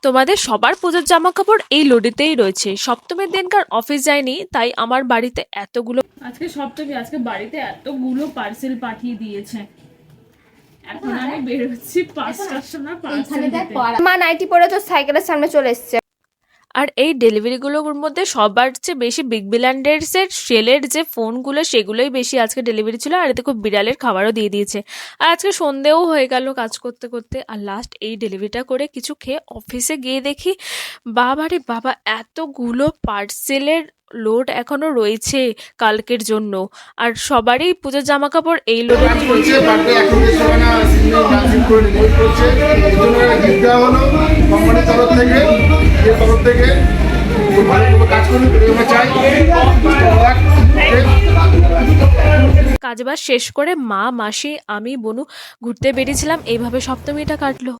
তোমাদের সবার পুজোর জামাকাপড় এই লডিতেই রয়েছে। সপ্তমীর দিনকার অফিস যায়নি, তাই আমার বাড়িতে এতগুলো, আজকে সপ্তমী, আজকে বাড়িতে এতগুলো পার্সেল পাঠিয়ে দিয়েছে। এখন আমি বেরোচ্ছি 5টার সময় পার্সেল দিতে। মা নাইটি পরে তো সাইকেলের সামনে চলে এসছে। আর এই ডেলিভারিগুলোর মধ্যে সবার চেয়ে বেশি বিগ বিলিয়নার্সের সেলের যে ফোনগুলো, সেগুলোই বেশি আজকে ডেলিভারি ছিল। আর দেখো বিড়ালের খাবারও দিয়ে দিয়েছে। আর আজকে সন্ধেও হয়ে গেল কাজ করতে করতে। আর লাস্ট এই ডেলিভারিটা করে কিছু খেয়ে অফিসে গিয়ে দেখি বাবারে বাবা, এতগুলো পার্সেলের লোড এখনো রয়েছে কালকের জন্য। আর সবারই পুজোর জামা কাপড় এই লোডে রয়েছে। কাজবাজ শেষ করে মা, মাসি, আমি, বনু ঘুরতে বেরিয়েছিলাম। এইভাবে সপ্তমীটা কাটলো।